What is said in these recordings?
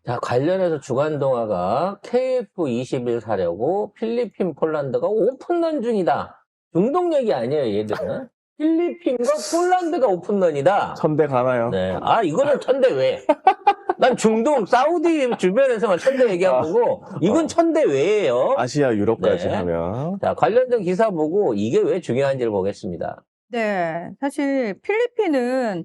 자, 관련해서 주간동아가 KF-21 사려고 필리핀, 폴란드가 오픈런 중이다. 중동 얘기 아니에요, 얘들은. 필리핀과 폴란드가 오픈런이다. 천대 가나요? 네. 아, 이거는 천대 왜? 난 중동, 사우디 주변에서만 천대 얘기한 거고, 이건 천대 외예요. 아시아, 유럽까지 네. 하면. 자, 관련된 기사 보고 이게 왜 중요한지를 보겠습니다. 네, 사실 필리핀은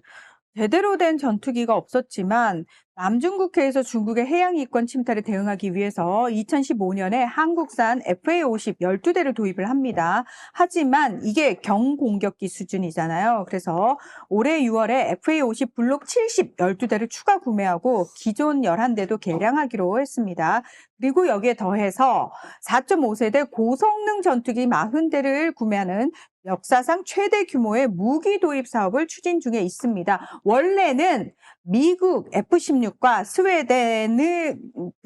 제대로 된 전투기가 없었지만 남중국해에서 중국의 해양 이권 침탈에 대응하기 위해서 2015년에 한국산 FA-50 12대를 도입을 합니다. 하지만 이게 경공격기 수준이잖아요. 그래서 올해 6월에 FA-50 블록 70 12대를 추가 구매하고 기존 11대도 개량하기로 했습니다. 그리고 여기에 더해서 4.5세대 고성능 전투기 40대를 구매하는 역사상 최대 규모의 무기 도입 사업을 추진 중에 있습니다. 원래는 미국 F-16과 스웨덴의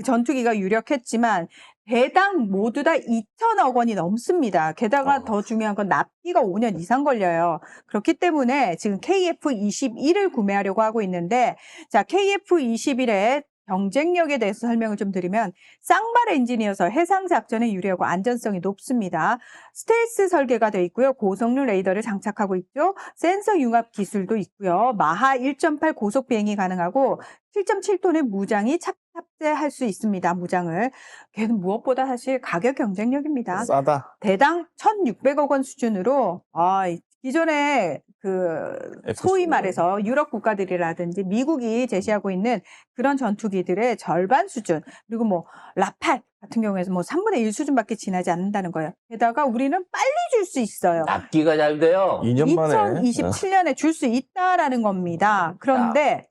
전투기가 유력했지만 대당 모두 다 2천억 원이 넘습니다. 게다가 더 중요한 건 납기가 5년 이상 걸려요. 그렇기 때문에 지금 KF-21을 구매하려고 하고 있는데, 자, KF-21의 경쟁력에 대해서 설명을 좀 드리면 쌍발 엔진이어서 해상 작전에 유리하고 안전성이 높습니다. 스텔스 설계가 되어 있고요. 고성능 레이더를 장착하고 있죠. 센서 융합 기술도 있고요. 마하 1.8 고속 비행이 가능하고 7.7톤의 무장이 탑재할 수 있습니다. 무장을. 걔는 무엇보다 사실 가격 경쟁력입니다. 싸다. 대당 1,600억 원 수준으로 기존에 소위 말해서 유럽 국가들이라든지 미국이 제시하고 있는 그런 전투기들의 절반 수준, 그리고 뭐 라팔 같은 경우에서 뭐 3분의 1 수준밖에 지나지 않는다는 거예요. 게다가 우리는 빨리 줄 수 있어요. 납기가 잘 돼요. 2년 만에. 2027년에 줄 수 있다라는 겁니다. 그런데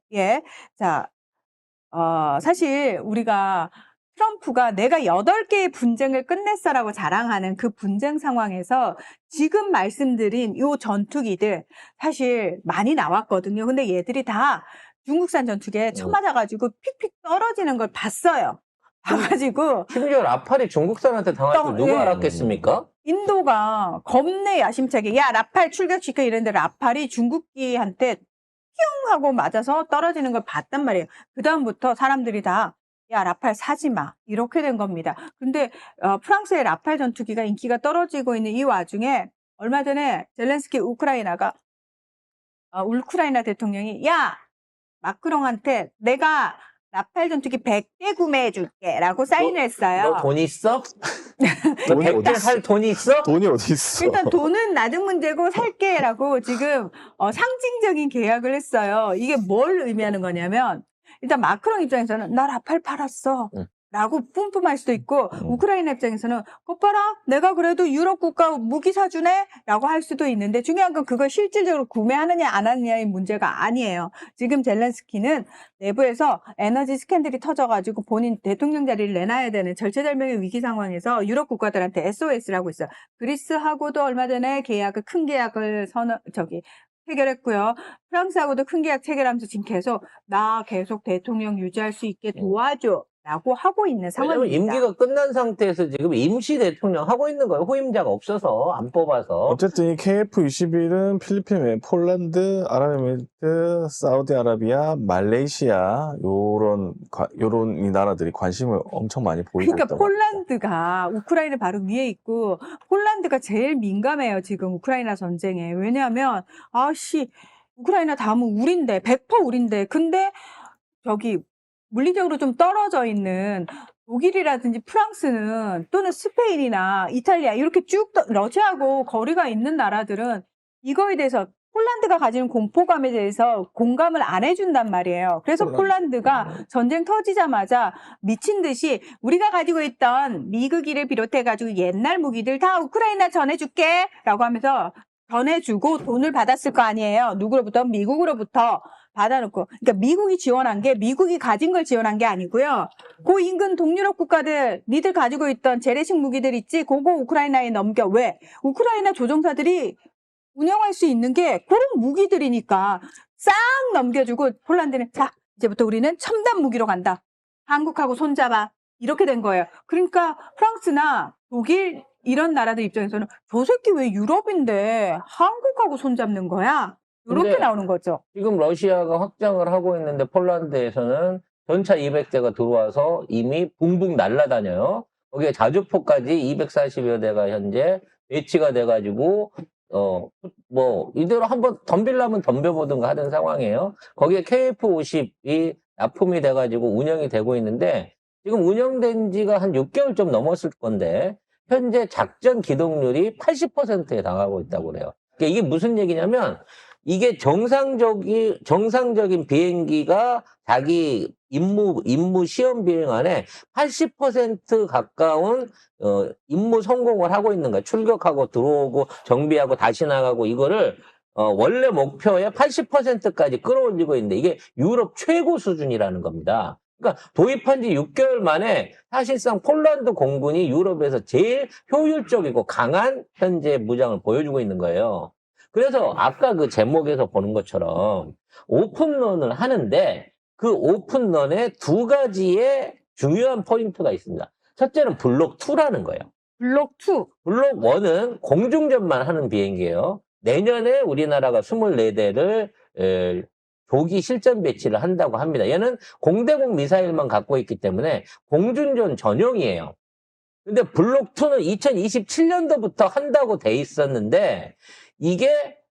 사실 우리가 트럼프가 내가 8개의 분쟁을 끝냈어라고 자랑하는 그 분쟁 상황에서 지금 말씀드린 요 전투기들 사실 많이 나왔거든요. 근데 얘들이 다 중국산 전투기에 쳐맞아가지고 픽픽 떨어지는 걸 봤어요. 봐가지고 심지어 라팔이 중국산한테 당할 줄 누가 예. 알았겠습니까? 인도가 겁내 야심차게 야 라팔 출격시켜 이랬는데 라팔이 중국기한테 뿅 하고 맞아서 떨어지는 걸 봤단 말이에요. 그 다음부터 사람들이 다 야 라팔 사지 마 이렇게 된 겁니다. 근데 프랑스의 라팔 전투기가 인기가 떨어지고 있는 이 와중에 얼마 전에 젤렌스키 우크라이나 대통령이 야 마크롱한테 내가 라팔 전투기 100대 구매해 줄게 라고 사인을 했어요. 너 돈 있어? 너 돈이 100대 어디 살 돈 있어? 돈이 어디 있어? 일단 돈은 나중 문제고 살게 라고 지금 상징적인 계약을 했어요. 이게 뭘 의미하는 거냐면 일단 마크롱 입장에서는 나 라팔 팔았어 라고 뿜뿜할 수도 있고 우크라이나 입장에서는 것 봐라 내가 그래도 유럽 국가 무기 사주네 라고 할 수도 있는데 중요한 건 그걸 실질적으로 구매하느냐 안 하느냐의 문제가 아니에요. 지금 젤렌스키는 내부에서 에너지 스캔들이 터져가지고 본인 대통령 자리를 내놔야 되는 절체절명의 위기 상황에서 유럽 국가들한테 SOS를 하고 있어요. 그리스하고도 얼마 전에 큰 계약을 해결했고요. 프랑스하고도 큰 계약 체결하면서 지금 나 계속 대통령 유지할 수 있게 도와줘 라고 하고 있는 왜냐면 상황입니다. 임기가 끝난 상태에서 지금 임시 대통령 하고 있는 거예요. 후임자가 없어서 안 뽑아서. 어쨌든 이 KF-21은 필리핀, 폴란드, 아랍에미리트, 사우디아라비아, 말레이시아 요런 이 나라들이 관심을 엄청 많이 보이고 그러니까 있다고. 폴란드가 우크라이나 바로 위에 있고 폴란드가 제일 민감해요. 지금 우크라이나 전쟁에. 왜냐하면 우크라이나 다음은 우린데 100% 우린데 근데 물리적으로 좀 떨어져 있는 독일이라든지 프랑스는 또는 스페인이나 이탈리아 이렇게 쭉 러시아하고 거리가 있는 나라들은 이거에 대해서 폴란드가 가지는 공포감에 대해서 공감을 안 해준단 말이에요. 그래서 폴란드가 전쟁 터지자마자 미친 듯이 우리가 가지고 있던 미그기를 비롯해가지고 옛날 무기들 다 우크라이나 전해줄게 라고 하면서 전해주고 돈을 받았을 거 아니에요. 누구로부터? 미국으로부터 받아놓고. 그러니까 미국이 지원한 게 미국이 가진 걸 지원한 게 아니고요. 그 인근 동유럽 국가들 니들 가지고 있던 재래식 무기들 있지? 그거 우크라이나에 넘겨. 왜? 우크라이나 조종사들이 운영할 수 있는 게 그런 무기들이니까 싹 넘겨주고 폴란드는 자 이제부터 우리는 첨단 무기로 간다. 한국하고 손잡아. 이렇게 된 거예요. 그러니까 프랑스나 독일 이런 나라들 입장에서는 저 새끼 왜 유럽인데 한국하고 손잡는 거야? 이렇게 근데 나오는 거죠. 지금 러시아가 확장을 하고 있는데 폴란드에서는 전차 200대가 들어와서 이미 붕붕 날아다녀요. 거기에 자주포까지 240여 대가 현재 배치가 돼가지고 이대로 한번 덤빌라면 덤벼보든가 하는 상황이에요. 거기에 KF-50이 납품이 돼가지고 운영이 되고 있는데 지금 운영된 지가 한 6개월 좀 넘었을 건데 현재 작전 기동률이 80%에 달하고 있다고 그래요. 그러니까 이게 무슨 얘기냐면 이게 정상적인 비행기가 자기 임무 시험 비행 안에 80% 가까운 임무 성공을 하고 있는 거야. 출격하고 들어오고 정비하고 다시 나가고 이거를 원래 목표의 80%까지 끌어올리고 있는데 이게 유럽 최고 수준이라는 겁니다. 그러니까 도입한 지 6개월 만에 사실상 폴란드 공군이 유럽에서 제일 효율적이고 강한 현재 무장을 보여주고 있는 거예요. 그래서 아까 그 제목에서 보는 것처럼 오픈런을 하는데 그 오픈런에 두 가지의 중요한 포인트가 있습니다. 첫째는 블록 2라는 거예요. 블록 2. 블록 1은 공중전만 하는 비행기예요. 내년에 우리나라가 24대를 조기 실전 배치를 한다고 합니다. 얘는 공대공 미사일만 갖고 있기 때문에 공중전 전용이에요. 근데 블록 2는 2027년도부터 한다고 돼 있었는데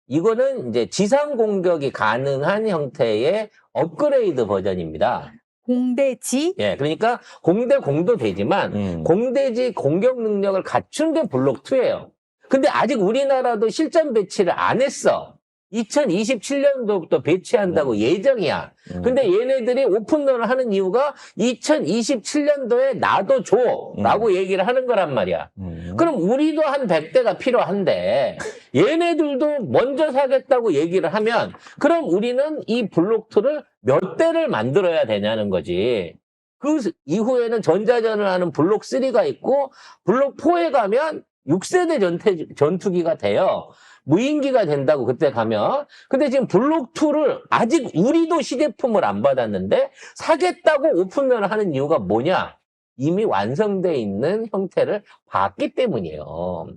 이거는 이제 지상 공격이 가능한 형태의 업그레이드 버전입니다. 공대지? 예, 그러니까 공대공도 되지만 공대지 공격 능력을 갖춘 게 블록 2예요. 근데 아직 우리나라도 실전 배치를 안 했어. 2027년도부터 배치한다고 예정이야. 근데 얘네들이 오픈런을 하는 이유가 2027년도에 나도 줘라고 얘기를 하는 거란 말이야. 그럼 우리도 한 100대가 필요한데 얘네들도 먼저 사겠다고 얘기를 하면 그럼 우리는 이 블록2를 몇 대를 만들어야 되냐는 거지. 그 이후에는 전자전을 하는 블록3가 있고 블록4에 가면 6세대 전투기가 돼요. 무인기가 된다고 그때 가면. 근데 지금 블록2를 아직 우리도 시제품을 안 받았는데 사겠다고 오픈런을 하는 이유가 뭐냐? 이미 완성되어 있는 형태를 봤기 때문이에요.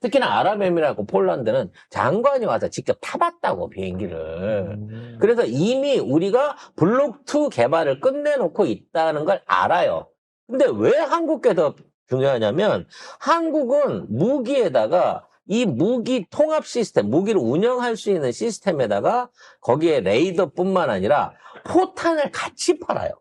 특히나 아랍에미리트하고 폴란드는 장관이 와서 직접 타봤다고 비행기를. 그래서 이미 우리가 블록2 개발을 끝내놓고 있다는 걸 알아요. 근데 왜 한국게 더 중요하냐면 한국은 무기에다가 이 무기 통합 시스템, 무기를 운영할 수 있는 시스템에다가 거기에 레이더뿐만 아니라 포탄을 같이 팔아요.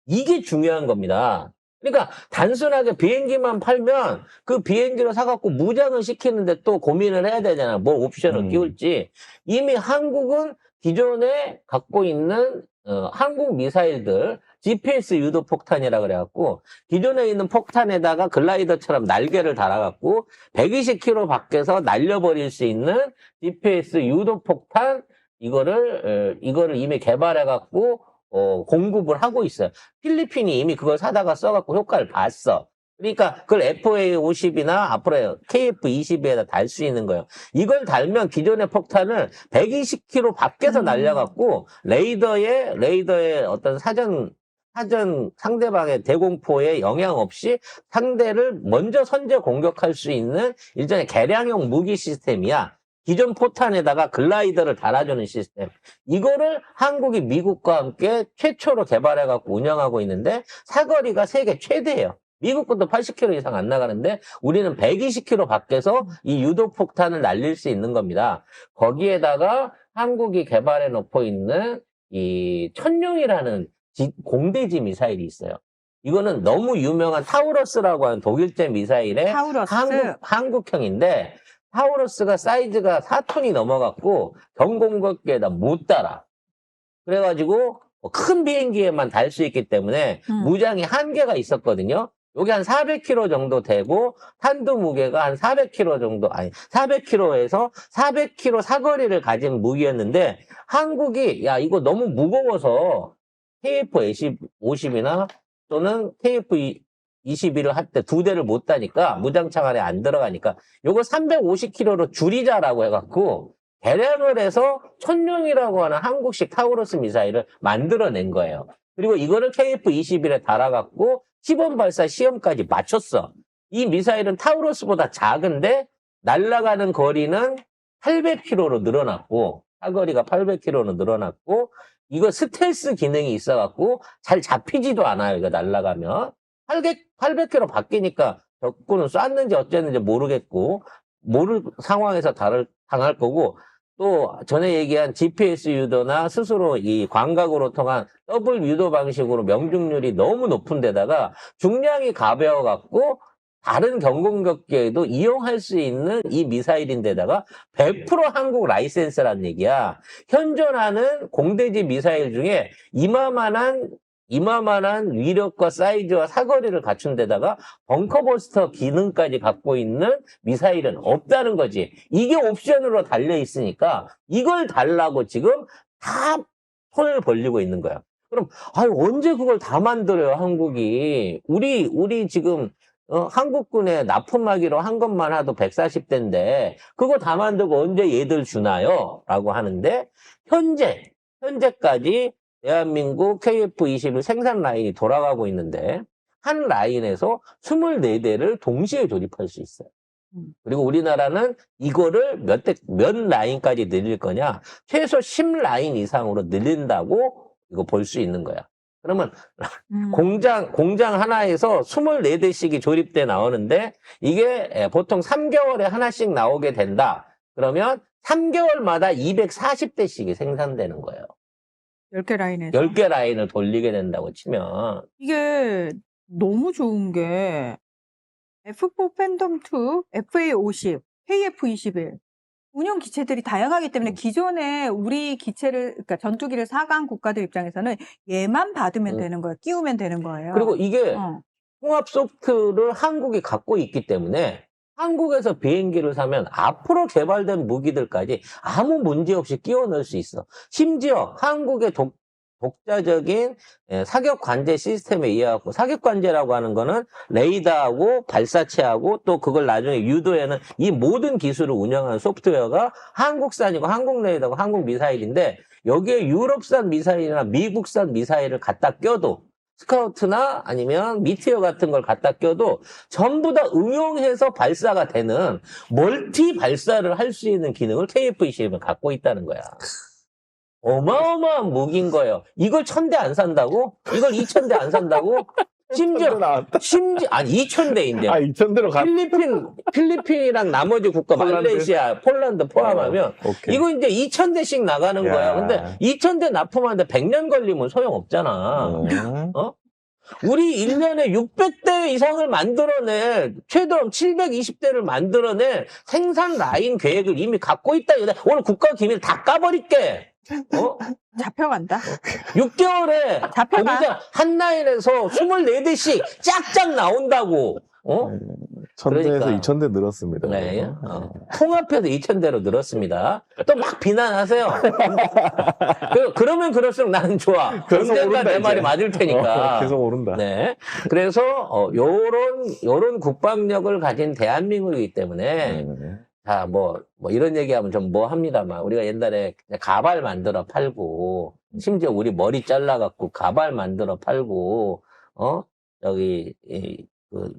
이게 중요한 겁니다. 그러니까 단순하게 비행기만 팔면 그 비행기를 사갖고 무장을 시키는데 또 고민을 해야 되잖아요. 뭐 옵션을 끼울지. 이미 한국은 기존에 갖고 있는 한국 미사일들 GPS 유도 폭탄이라 그래갖고 기존에 있는 폭탄에다가 글라이더처럼 날개를 달아갖고 120km 밖에서 날려버릴 수 있는 GPS 유도 폭탄 이거를 이미 개발해갖고 공급을 하고 있어요. 필리핀이 이미 그걸 사다가 써갖고 효과를 봤어. 그러니까 그걸 FA-50이나 앞으로 KF-20에다 달 수 있는 거예요. 이걸 달면 기존의 폭탄을 120km 밖에서 날려갖고 레이더의 어떤 사전 상대방의 대공포에 영향 없이 상대를 먼저 선제 공격할 수 있는 일종의 개량형 무기 시스템이야. 기존 포탄에다가 글라이더를 달아주는 시스템. 이거를 한국이 미국과 함께 최초로 개발해갖고 운영하고 있는데 사거리가 세계 최대예요. 미국 것도 80km 이상 안 나가는데 우리는 120km 밖에서 이 유도폭탄을 날릴 수 있는 겁니다. 거기에다가 한국이 개발해 놓고 있는 이 천룡이라는 공대지 미사일이 있어요. 이거는 너무 유명한 타우러스라고 하는 독일제 미사일의 타우러스. 한국형인데 타우러스가 사이즈가 4톤이 넘어갔고 경공격기에다 못 달아. 그래가지고 큰 비행기에만 달 수 있기 때문에 무장이 한계가 있었거든요. 요게 한 400kg 정도 되고 탄두 무게가 한 400kg 정도 400kg에서 400kg 사거리를 가진 무기였는데 한국이 야 이거 너무 무거워서 KF-50이나 또는 KF-21을 할 때 두 대를 못 다니까 무장창 안에 안 들어가니까 요거 350kg로 줄이자라고 해갖고 개량을 해서 천룡이라고 하는 한국식 타우러스 미사일을 만들어낸 거예요. 그리고 이거를 KF-21에 달아갖고 시범 발사 시험까지 마쳤어. 이 미사일은 타우러스보다 작은데 날아가는 거리는 800km로 늘어났고 사거리가 800km로 늘어났고 이거 스텔스 기능이 있어갖고 잘 잡히지도 않아요. 이거 날아가면 800km 바뀌니까 적군은 쐈는지 어쨌는지 모르겠고 모를 상황에서 당할 거고 또 전에 얘기한 GPS 유도나 스스로 이 광각으로 통한 더블 유도 방식으로 명중률이 너무 높은 데다가 중량이 가벼워갖고 다른 경공격기에도 이용할 수 있는 이 미사일인데다가 100% 한국 라이센스란 얘기야. 현존하는 공대지 미사일 중에 이마만한 위력과 사이즈와 사거리를 갖춘 데다가 벙커버스터 기능까지 갖고 있는 미사일은 없다는 거지. 이게 옵션으로 달려 있으니까 이걸 달라고 지금 다 손을 벌리고 있는 거야. 그럼 언제 그걸 다 만들어요, 한국이. 우리 지금 한국군에 납품하기로 한 것만 해도 140대인데 그거 다 만들고 언제 얘들 주나요? 라고 하는데 현재까지 대한민국 KF-21 생산 라인이 돌아가고 있는데 한 라인에서 24대를 동시에 조립할 수 있어요. 그리고 우리나라는 이거를 몇 라인까지 늘릴 거냐? 최소 10라인 이상으로 늘린다고 이거 볼 수 있는 거야. 그러면 공장 하나에서 24대씩이 조립돼 나오는데 이게 보통 3개월에 하나씩 나오게 된다. 그러면 3개월마다 240대씩이 생산되는 거예요. 10개 라인에서. 10개 라인을 돌리게 된다고 치면. 이게 너무 좋은 게 F4 팬덤2, FA50, KF-21 운용 기체들이 다양하기 때문에 기존에 우리 기체를, 그러니까 전투기를 사간 국가들 입장에서는 얘만 받으면 되는 거예요. 끼우면 되는 거예요. 그리고 이게 통합 소프트를 한국이 갖고 있기 때문에 한국에서 비행기를 사면 앞으로 개발된 무기들까지 아무 문제 없이 끼워 넣을 수 있어. 심지어 한국의 독자적인 사격 관제 시스템에 의해갖고 사격 관제라고 하는 거는 레이더하고 발사체하고 또 그걸 나중에 유도에는 이 모든 기술을 운영하는 소프트웨어가 한국산이고 한국 레이더고 한국 미사일인데 여기에 유럽산 미사일이나 미국산 미사일을 갖다 껴도 스카우트나 아니면 미티어 같은 걸 갖다 껴도 전부 다 응용해서 발사가 되는 멀티 발사를 할 수 있는 기능을 KF-21은 갖고 있다는 거야. 어마어마한 무기인 거예요. 이걸 1000대 안 산다고? 이걸 2000대 안 산다고? 심지어 아니 2000대인데. 2000대로 필리핀이랑 나머지 국가 말레이시아, 폴란드 포함하면 이거 이제 2000대씩 나가는 거야. 근데 2000대 납품하는데 100년 걸리면 소용없잖아. 우리 1년에 600대 이상을 만들어낼, 최대한 720대를 만들어낼 생산 라인 계획을 이미 갖고 있다. 오늘 국가 기밀 다 까버릴게. 잡혀간다. 6개월에 잡혀가. 거기서 한 라인에서 24대씩 짝짝 나온다고. 1000대에서 그러니까. 2000대 늘었습니다. 네. 통합해서 2000대로 늘었습니다. 또 막 비난하세요. 그러면 그럴수록 나는 좋아. 그래서 언젠가 오른다, 내 말이 이제. 맞을 테니까. 계속 오른다. 네. 그래서 요런 국방력을 가진 대한민국이기 때문에 자, 이런 얘기하면 좀 합니다만, 우리가 옛날에 가발 만들어 팔고, 심지어 우리 머리 잘라갖고 가발 만들어 팔고,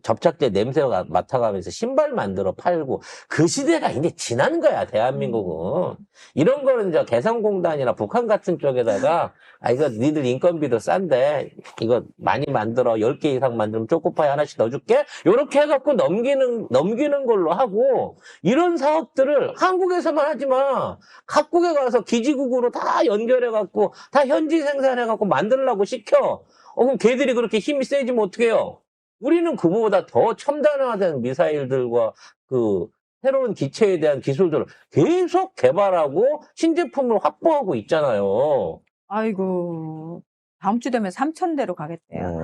접착제 냄새가 맡아가면서 신발 만들어 팔고, 그 시대가 이제 지난 거야, 대한민국은. 이런 거는 이제 개성공단이나 북한 같은 쪽에다가, 이거 니들 인건비도 싼데, 이거 많이 만들어, 10개 이상 만들면 초코파이 하나씩 넣어줄게? 요렇게 해갖고 넘기는 걸로 하고, 이런 사업들을 한국에서만 하지 마. 각국에 가서 기지국으로 다 연결해갖고, 다 현지 생산해갖고 만들려고 시켜. 그럼 걔들이 그렇게 힘이 세지면 어떡해요? 우리는 그보다 더 첨단화된 미사일들과 그 새로운 기체에 대한 기술들을 계속 개발하고 신제품을 확보하고 있잖아요. 아이고, 다음 주 되면 3000대로 가겠대요.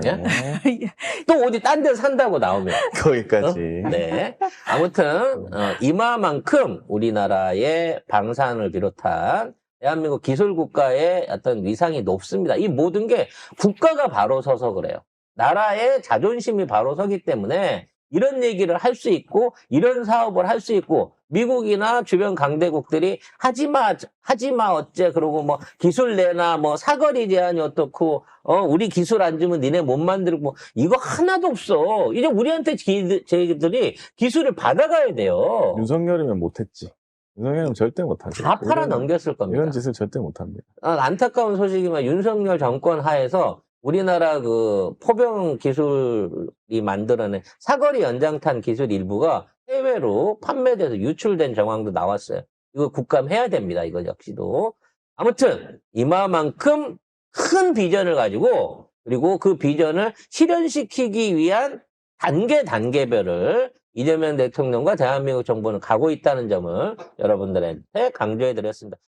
또 어디 딴 데 산다고 나오면. 거기까지. 네. 아무튼 이마만큼 우리나라의 방산을 비롯한 대한민국 기술국가의 어떤 위상이 높습니다. 이 모든 게 국가가 바로 서서 그래요. 나라의 자존심이 바로 서기 때문에 이런 얘기를 할 수 있고 이런 사업을 할 수 있고 미국이나 주변 강대국들이 하지마 어째 그러고 기술 내나 사거리 제한이 어떻고 우리 기술 안 주면 니네 못 만들고 이거 하나도 없어. 이제 우리한테 저희들이 기술을 받아가야 돼요. 윤석열이면 못했지. 윤석열은 절대 못하죠. 다 팔아 넘겼을 겁니다. 이런 짓을 절대 못합니다. 안타까운 소식이지만 윤석열 정권 하에서 우리나라 그 포병 기술이 만들어낸 사거리 연장탄 기술 일부가 해외로 판매돼서 유출된 정황도 나왔어요. 이거 국감해야 됩니다. 이거 역시도. 아무튼 이만큼 큰 비전을 가지고 그리고 그 비전을 실현시키기 위한 단계별을 이재명 대통령과 대한민국 정부는 가고 있다는 점을 여러분들한테 강조해 드렸습니다.